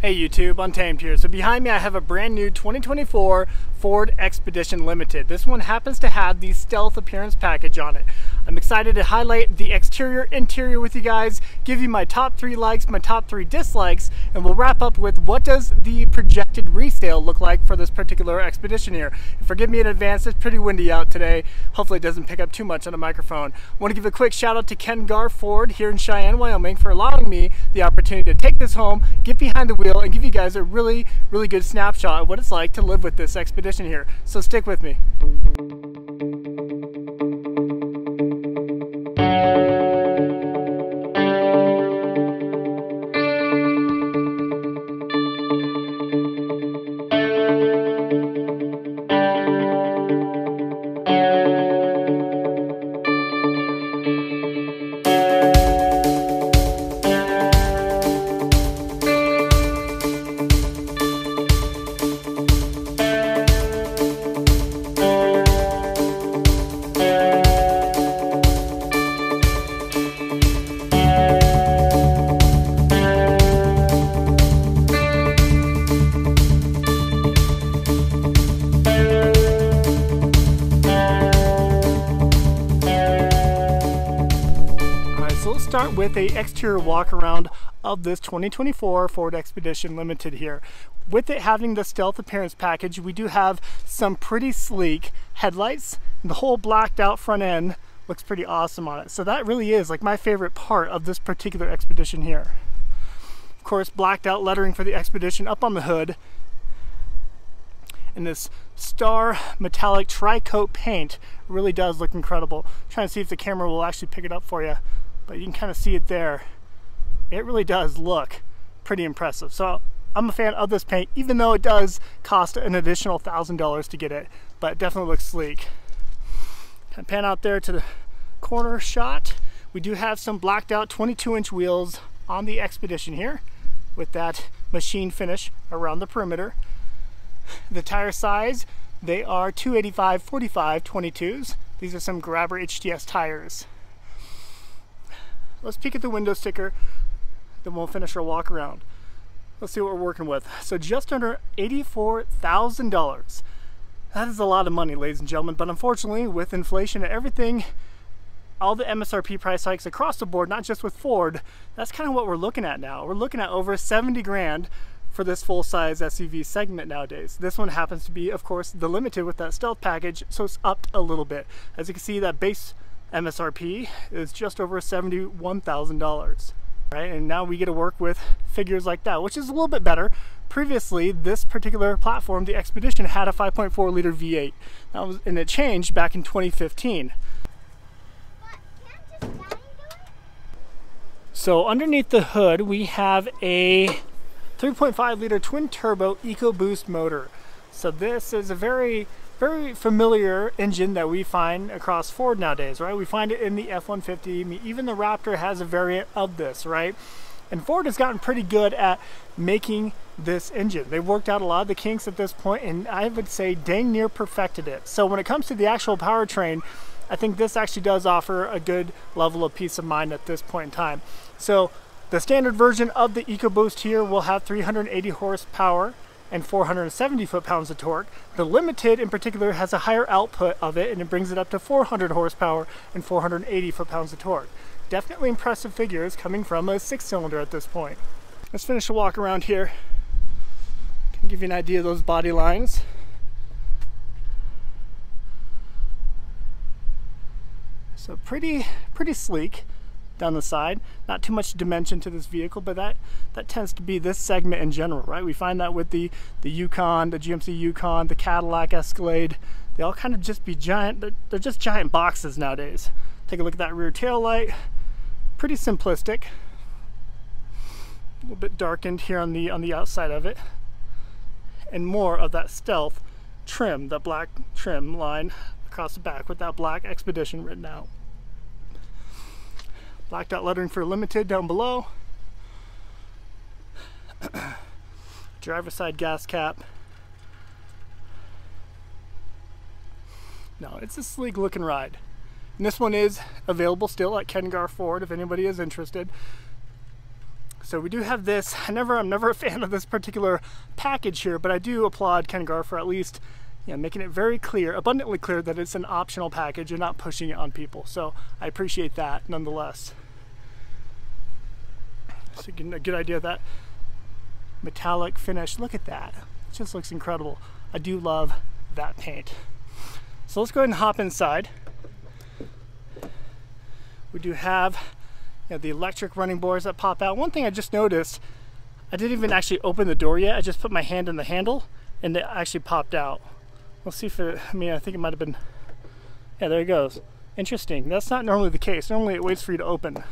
Hey YouTube, Untamed here. So behind me I have a brand new 2024 Ford Expedition Limited. This one happens to have the Stealth Appearance package on it. I'm excited to highlight the exterior, interior with you guys, give you my top 3 likes, my top 3 dislikes, and we'll wrap up with what does the projected resale look like for this particular Expedition here. And forgive me in advance, it's pretty windy out today. Hopefully it doesn't pick up too much on the microphone. I want to give a quick shout out to Ken Ford here in Cheyenne, Wyoming for allowing me the opportunity to take this home, get behind the wheel, and give you guys a really good snapshot of what it's like to live with this Expedition here. So stick with me. Start with a exterior walk around of this 2024 Ford Expedition Limited here. With it having the Stealth Appearance package, we do have some pretty sleek headlights. The whole blacked out front end looks pretty awesome on it. So that really is like my favorite part of this particular Expedition here. Of course, blacked out lettering for the Expedition up on the hood. And this star metallic tri-coat paint really does look incredible. I'm trying to see if the camera will actually pick it up for you. But you can kind of see it there. It really does look pretty impressive. So I'm a fan of this paint, even though it does cost an additional $1,000 to get it, but it definitely looks sleek. Kind of pan out there to the corner shot. We do have some blacked out 22-inch wheels on the Expedition here with that machine finish around the perimeter. The tire size, they are 285/45 22s. These are some Grabber HTS tires. Let's peek at the window sticker, then we'll finish our walk around. Let's see what we're working with. So just under $84,000. That is a lot of money, ladies and gentlemen, but unfortunately with inflation and everything, all the MSRP price hikes across the board, not just with Ford, that's kind of what we're looking at now. We're looking at over 70 grand for this full-size SUV segment nowadays. This one happens to be, of course, the Limited with that Stealth package, so it's upped a little bit. As you can see, that base MSRP is just over $71,000, right? And now we get to work with figures like that, which is a little bit better. Previously, this particular platform, the Expedition, had a 5.4 liter V8. And it changed back in 2015. So underneath the hood, we have a 3.5 liter twin turbo EcoBoost motor. So this is a very familiar engine that we find across Ford nowadays, right? We find it in the F-150, even the Raptor has a variant of this, right? And Ford has gotten pretty good at making this engine. They've worked out a lot of the kinks at this point, and I would say dang near perfected it. So when it comes to the actual powertrain, I think this actually does offer a good level of peace of mind at this point in time. So the standard version of the EcoBoost here will have 380 horsepower and 470 foot-pounds of torque. The Limited in particular has a higher output of it, and it brings it up to 400 horsepower and 480 foot-pounds of torque. Definitely impressive figures coming from a 6-cylinder at this point. Let's finish a walk around here. Can give you an idea of those body lines. So pretty sleek down the side. Not too much dimension to this vehicle, but that tends to be this segment in general, right? We find that with the Yukon, the GMC Yukon, the Cadillac Escalade. They all kind of just be giant, they're just giant boxes nowadays. Take a look at that rear tail light. Pretty simplistic. A little bit darkened here on the outside of it. And more of that Stealth trim, that black trim line across the back with that black Expedition written out. Blacked out lettering for Limited down below. Driver's side gas cap. No, it's a sleek looking ride. And this one is available still at Ken Ford if anybody is interested. So we do have this. I'm never a fan of this particular package here, but I do applaud Ken Gar for at least, you know, making it very clear, abundantly clear, that it's an optional package. You're not pushing it on people. So I appreciate that nonetheless. So getting a good idea of that metallic finish. Look at that. It just looks incredible. I do love that paint. So let's go ahead and hop inside. We do have, you know, the electric running boards that pop out. One thing I just noticed, I didn't even actually open the door yet. I just put my hand in the handle and it actually popped out. We'll see if it, I mean, I think it might have been, yeah, there it goes. Interesting. That's not normally the case. Normally it waits for you to open.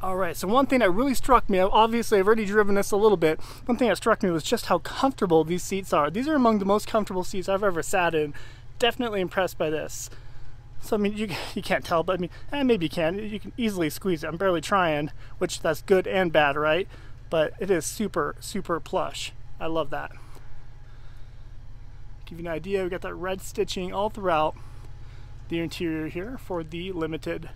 All right, so one thing that really struck me, obviously I've already driven this a little bit, one thing that struck me was just how comfortable these seats are. These are among the most comfortable seats I've ever sat in. Definitely impressed by this. So I mean, you can't tell, but I mean, maybe you can easily squeeze it. I'm barely trying, which that's good and bad, right? But it is super, super plush. I love that. Give you an idea, we got that red stitching all throughout the interior here for the Limited.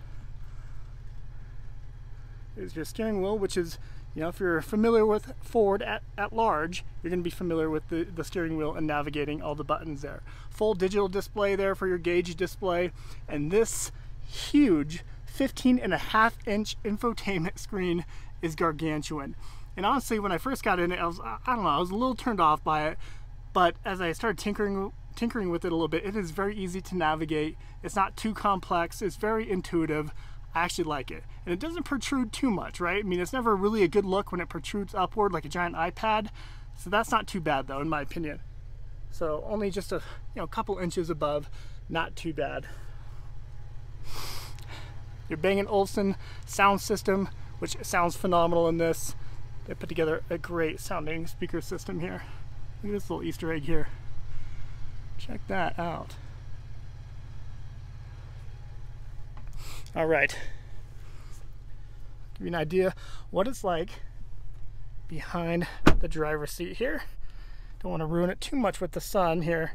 Is your steering wheel, which is, you know, if you're familiar with Ford at large, you're going to be familiar with the steering wheel and navigating all the buttons there. Full digital display there for your gauge display, and this huge 15.5-inch infotainment screen is gargantuan. And honestly, when I first got in it, I don't know, I was a little turned off by it, but as I started tinkering with it a little bit, it is very easy to navigate. It's not too complex. It's very intuitive. I actually like it. And it doesn't protrude too much, right? I mean, it's never really a good look when it protrudes upward like a giant iPad. So that's not too bad though, in my opinion. So only just a couple inches above, not too bad. Your Bang & Olufsen sound system, which sounds phenomenal in this. They put together a great sounding speaker system here. Look at this little Easter egg here. Check that out. All right, give you an idea what it's like behind the driver's seat here. Don't want to ruin it too much with the sun here.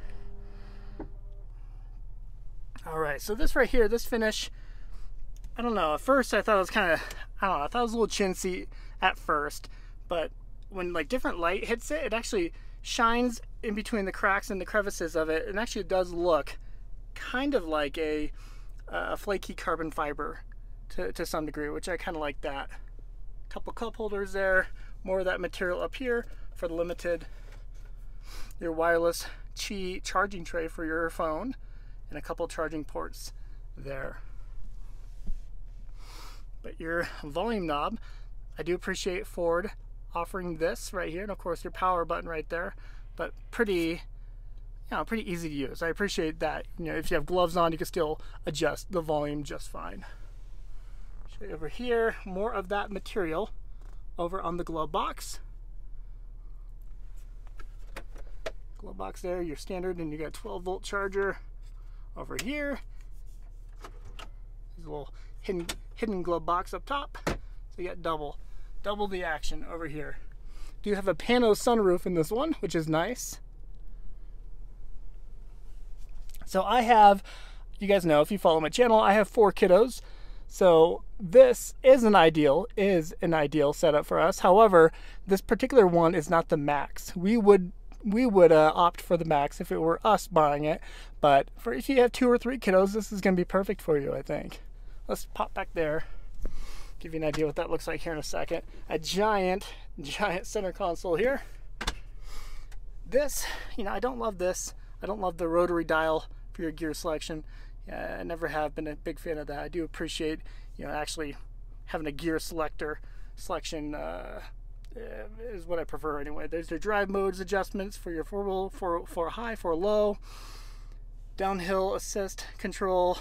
All right, so this right here, this finish, I don't know, at first I thought it was kind of, I don't know, I thought it was a little chintzy at first, but when like different light hits it, it actually shines in between the cracks and the crevices of it, and actually does look kind of like a flaky carbon fiber to some degree, which I kind of like that. Couple cup holders there, more of that material up here for the Limited. Your wireless Qi charging tray for your phone, and a couple charging ports there. But your volume knob, I do appreciate Ford offering this right here, and of course your power button right there, but pretty easy to use. I appreciate that. You know, if you have gloves on, you can still adjust the volume just fine. Show you over here, more of that material over on the glove box. Glove box there, your standard, and you got a 12-volt charger over here. There's a little hidden glove box up top, so you got double the action over here. Do have a pano sunroof in this one, which is nice. So I have, you guys know if you follow my channel, I have 4 kiddos. So this is an ideal setup for us. However, this particular one is not the max. We would opt for the max if it were us buying it. But for if you have 2 or 3 kiddos, this is going to be perfect for you, I think. Let's pop back there. Give you an idea what that looks like here in a second. A giant center console here. This, you know, I don't love this. I don't love the rotary dial for your gear selection. I never have been a big fan of that. I do appreciate, you know, actually having a gear selection is what I prefer anyway. There's your drive modes adjustments for your for high, for low, downhill assist control,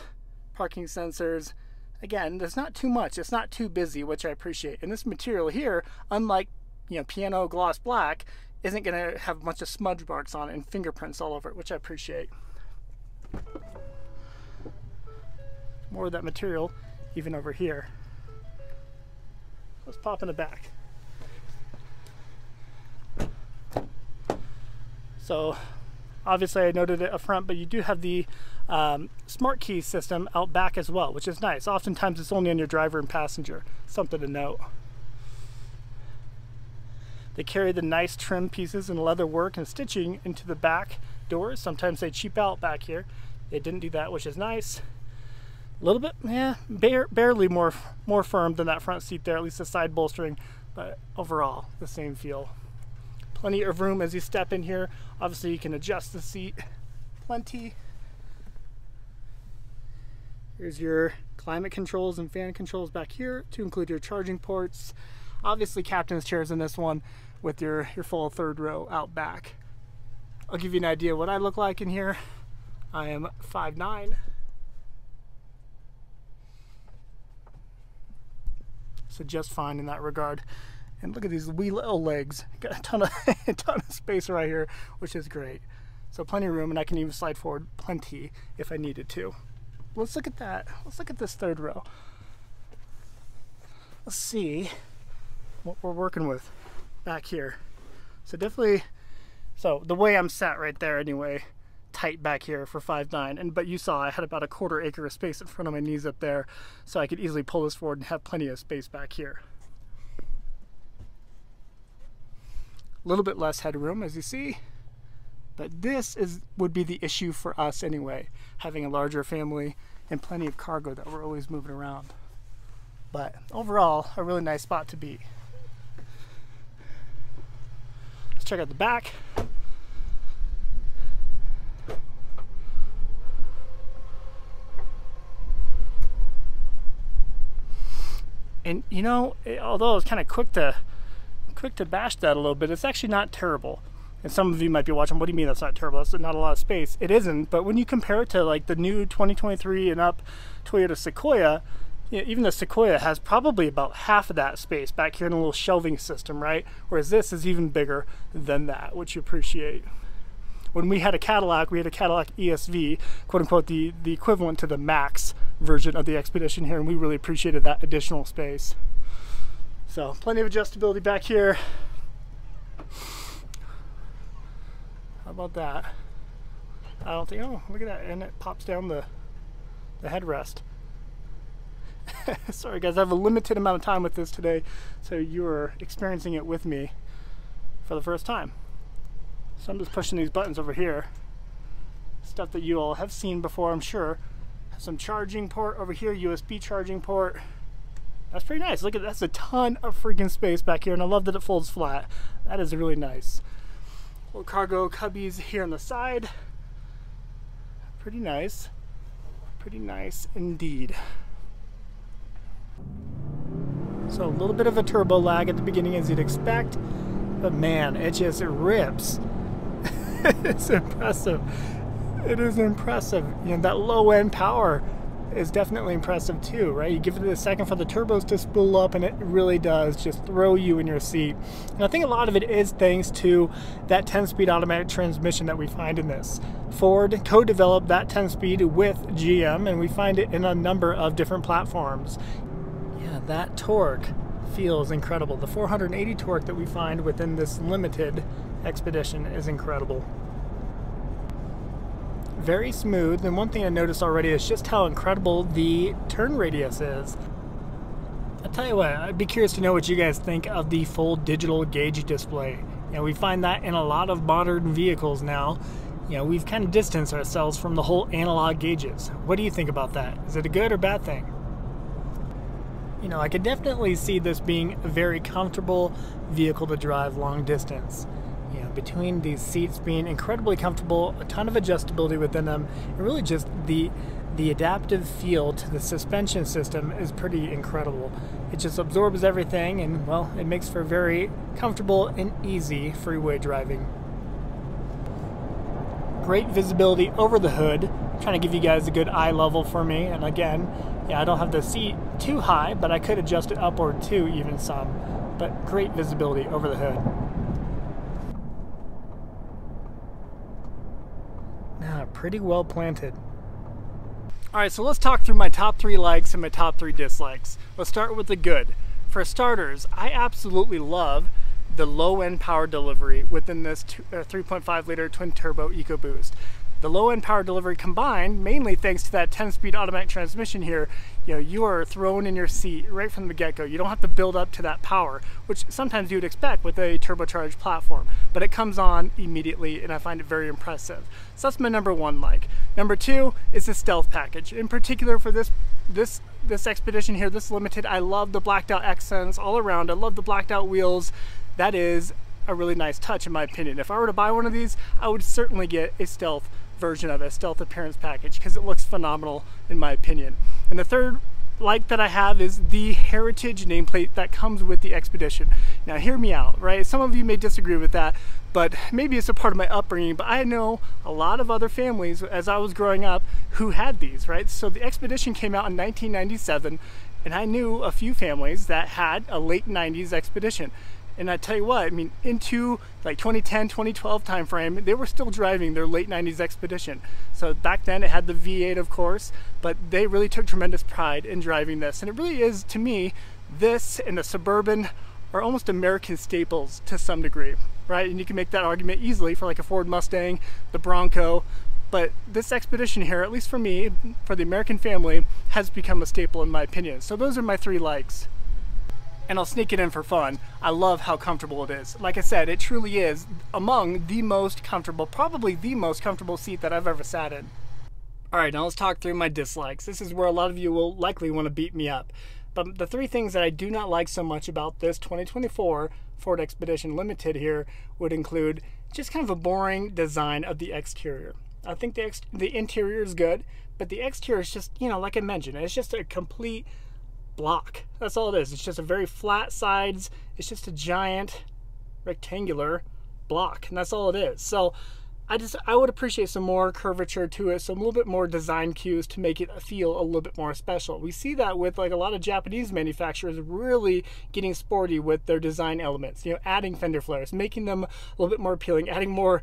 parking sensors. Again, there's not too much. It's not too busy, which I appreciate. And this material here, unlike, you know, piano gloss black, isn't going to have a bunch of smudge marks on it and fingerprints all over it, which I appreciate. More of that material even over here. Let's pop in the back. So obviously I noted it up front, but you do have the smart key system out back as well, which is nice. Oftentimes it's only on your driver and passenger. Something to note. They carry the nice trim pieces and leather work and stitching into the back doors. Sometimes they cheap out back here. They didn't do that, which is nice. A little bit, yeah, barely more firm than that front seat there, at least the side bolstering, but overall the same feel. Plenty of room as you step in here. Obviously you can adjust the seat plenty. Here's your climate controls and fan controls back here to include your charging ports. Obviously captain's chairs in this one with your full third row out back. I'll give you an idea of what I look like in here. I am 5'9". So just fine in that regard. And look at these wee little legs. Got a ton of space right here, which is great. So plenty of room, and I can even slide forward plenty if I needed to. Let's look at that. Let's look at this third row. Let's see what we're working with back here. So definitely, so the way I'm sat right there anyway, tight back here for 5'9", but you saw I had about a 1/4 acre of space in front of my knees up there, so I could easily pull this forward and have plenty of space back here. A little bit less headroom, as you see, but this would be the issue for us anyway, having a larger family and plenty of cargo that we're always moving around. But overall, a really nice spot to be. Let's check out the back. And you know, although it's kind of quick to bash that a little bit, it's actually not terrible. And some of you might be watching, what do you mean that's not terrible? That's not a lot of space. It isn't, but when you compare it to like the new 2023 and up Toyota Sequoia, even the Sequoia has probably about half of that space back here in a little shelving system, right? Whereas this is even bigger than that, which you appreciate. When we had a Cadillac ESV, quote unquote, the equivalent to the Max version of the Expedition here, and we really appreciated that additional space. So plenty of adjustability back here. How about that? I don't think, oh, look at that, and it pops down the headrest. Sorry guys, I have a limited amount of time with this today, so you are experiencing it with me for the first time. So I'm just pushing these buttons over here. Stuff that you all have seen before, I'm sure. Some charging port over here, USB charging port. That's pretty nice. Look at that, that's a ton of freaking space back here, and I love that it folds flat. That is really nice. Little cargo cubbies here on the side. Pretty nice. Pretty nice indeed. So a little bit of a turbo lag at the beginning, as you'd expect, but man, it just rips. It's impressive. It is impressive. You know, that low end power is definitely impressive too, right? You give it a second for the turbos to spool up, and it really does just throw you in your seat. And I think a lot of it is thanks to that 10-speed automatic transmission that we find in this. Ford co-developed that 10-speed with GM, and we find it in a number of different platforms. Yeah, that torque feels incredible. The 480 torque that we find within this limited Expedition is incredible. Very smooth, and one thing I noticed already is just how incredible the turn radius is. I'll tell you what, I'd be curious to know what you guys think of the full digital gauge display. You know, we find that in a lot of modern vehicles now. You know, we've kind of distanced ourselves from the whole analog gauges. What do you think about that? Is it a good or bad thing? You know, I could definitely see this being a very comfortable vehicle to drive long distance. You know, between these seats being incredibly comfortable, a ton of adjustability within them, and really just the adaptive feel to the suspension system is pretty incredible. It just absorbs everything, and well, it makes for very comfortable and easy freeway driving. Great visibility over the hood, trying to give you guys a good eye level for me. And again, yeah, I don't have the seat too high, but I could adjust it upward too, even some. But great visibility over the hood. Now, pretty well planted. Alright, so let's talk through my top 3 likes and my top 3 dislikes. Let's start with the good. For starters, I absolutely love the low-end power delivery within this 3.5 liter twin turbo EcoBoost. The low-end power delivery combined, mainly thanks to that 10-speed automatic transmission here, you are thrown in your seat right from the get-go. You don't have to build up to that power, which sometimes you would expect with a turbocharged platform, but it comes on immediately, and I find it very impressive. So that's my number one like. Number two is the stealth package. In particular for this Expedition here, this Limited, I love the blacked out accents all around. I love the blacked out wheels. That is a really nice touch in my opinion. If I were to buy one of these, I would certainly get a stealth version of it, a stealth appearance package, because it looks phenomenal in my opinion. And the third like that I have is the heritage nameplate that comes with the Expedition. Now hear me out, right? Some of you may disagree with that, but maybe it's a part of my upbringing, but I know a lot of other families as I was growing up who had these, right? So the Expedition came out in 1997, and I knew a few families that had a late 90s Expedition. And I tell you what, I mean, into like 2010, 2012 time frame, they were still driving their late 90s Expedition. So back then it had the V8, of course, but they really took tremendous pride in driving this. And it really is, to me, this and the Suburban are almost American staples to some degree, right? And you can make that argument easily for like a Ford Mustang, the Bronco, but this Expedition here, at least for me, for the American family, has become a staple in my opinion. So those are my three likes. And I'll sneak it in for fun. I love how comfortable it is. Like I said, it truly is among the most comfortable, probably the most comfortable seat that I've ever sat in. Alright, now let's talk through my dislikes. This is where a lot of you will likely want to beat me up. But the three things that I do not like so much about this 2024 Ford Expedition Limited here would include just kind of a boring design of the exterior. I think the interior is good, but the exterior is just, like I mentioned, it's just a complete block. That's all it is. It's just a very flat sides. It's just a giant rectangular block, and that's all it is. So I would appreciate some more curvature to it, some little bit more design cues to make it feel a little bit more special. We see that with like a lot of Japanese manufacturers really getting sporty with their design elements, adding fender flares, making them a little bit more appealing, adding more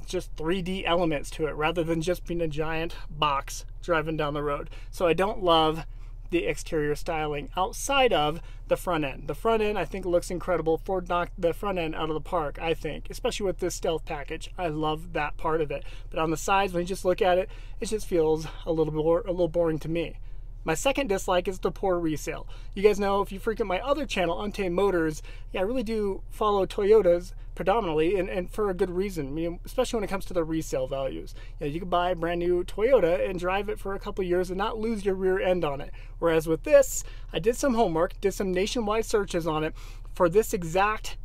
just 3D elements to it rather than just being a giant box driving down the road. So I don't love the exterior styling outside of the front end. The front end I think looks incredible. Ford knocked the front end out of the park, I think, especially with this stealth package. I love that part of it. But on the sides, when you just look at it, it just feels a little boring to me. My second dislike is the poor resale. You guys know, if you frequent my other channel, Untamed Motors, I really do follow Toyotas predominantly, and for a good reason. I mean, especially when it comes to the resale values. You can buy a brand new Toyota and drive it for a couple years and not lose your rear end on it. Whereas with this, I did some homework, did some nationwide searches on it for this exact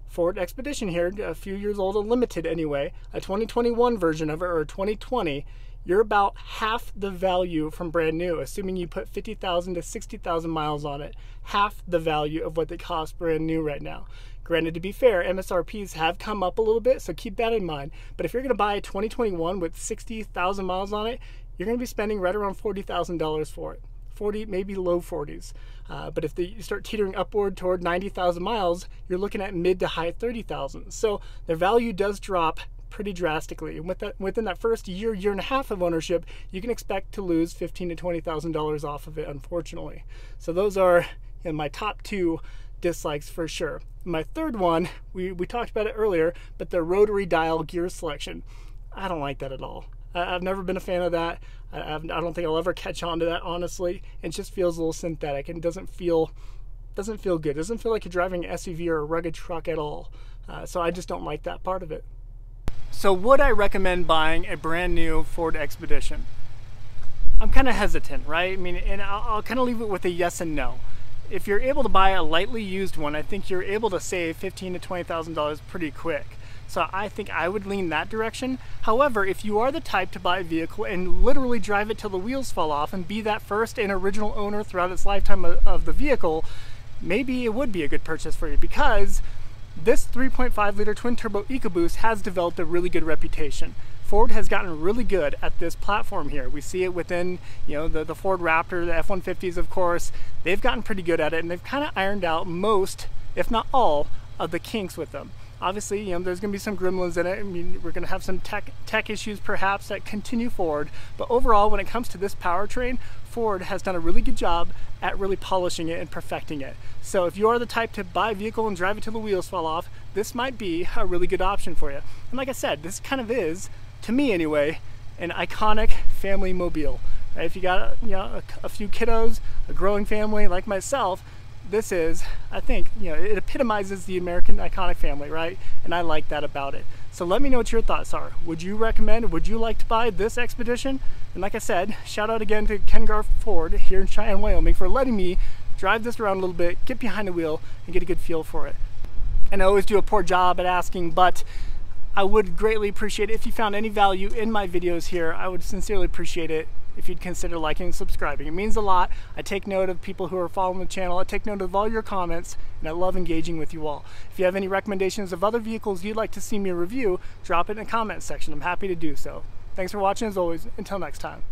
Ford Expedition here, a few years old, a Limited anyway, a 2021 version of it, or 2020. You're about half the value from brand new, assuming you put 50,000 to 60,000 miles on it. Half the value of what they cost brand new right now. Granted, to be fair, MSRPs have come up a little bit, so keep that in mind. But if you're going to buy a 2021 with 60,000 miles on it, you're going to be spending right around $40,000 for it. 40, maybe low 40s. But if you start teetering upward toward 90,000 miles, you're looking at mid to high 30,000. So their value does drop pretty drastically. And within that first year and a half of ownership, you can expect to lose $15,000 to $20,000 off of it, unfortunately. So those are my top two dislikes for sure. My third one, we talked about it earlier, but the rotary dial gear selection. I don't like that at all. I've never been a fan of that. I don't think I'll ever catch on to that, honestly. It just feels a little synthetic and doesn't feel good. It doesn't feel like you're driving an SUV or a rugged truck at all. So I just don't like that part of it. So would I recommend buying a brand new Ford Expedition? I'm kind of hesitant, right? I mean, and I'll kind of leave it with a yes and no. If you're able to buy a lightly used one, I think you're able to save $15,000 to $20,000 pretty quick. So I think I would lean that direction. However, if you are the type to buy a vehicle and literally drive it till the wheels fall off and be that first and original owner throughout its lifetime of the vehicle, maybe it would be a good purchase for you, because this 3.5 liter twin turbo EcoBoost has developed a really good reputation. Ford has gotten really good at this platform here. We see it within, the Ford Raptor, the F-150s, of course. They've gotten pretty good at it, and they've kind of ironed out most, if not all, of the kinks with them. Obviously, there's going to be some gremlins in it. I mean, we're going to have some tech issues perhaps that continue forward. But overall, when it comes to this powertrain, Ford has done a really good job at really polishing it and perfecting it. So if you are the type to buy a vehicle and drive it till the wheels fall off, this might be a really good option for you. And like I said, this kind of is, to me anyway, an iconic family mobile. Right? If you got a few kiddos, a growing family like myself, this is, I think, it epitomizes the American iconic family, right? And I like that about it. So let me know what your thoughts are. Would you recommend, would you like to buy this Expedition? And like I said, shout out again to Ken Garf Ford here in Cheyenne, Wyoming for letting me drive this around a little bit, get behind the wheel, and get a good feel for it. And I always do a poor job at asking, but I would greatly appreciate it if you found any value in my videos here. I would sincerely appreciate it if you'd consider liking and subscribing. It means a lot. I take note of people who are following the channel. I take note of all your comments, and I love engaging with you all. If you have any recommendations of other vehicles you'd like to see me review, drop it in the comment section. I'm happy to do so. Thanks for watching as always. Until next time.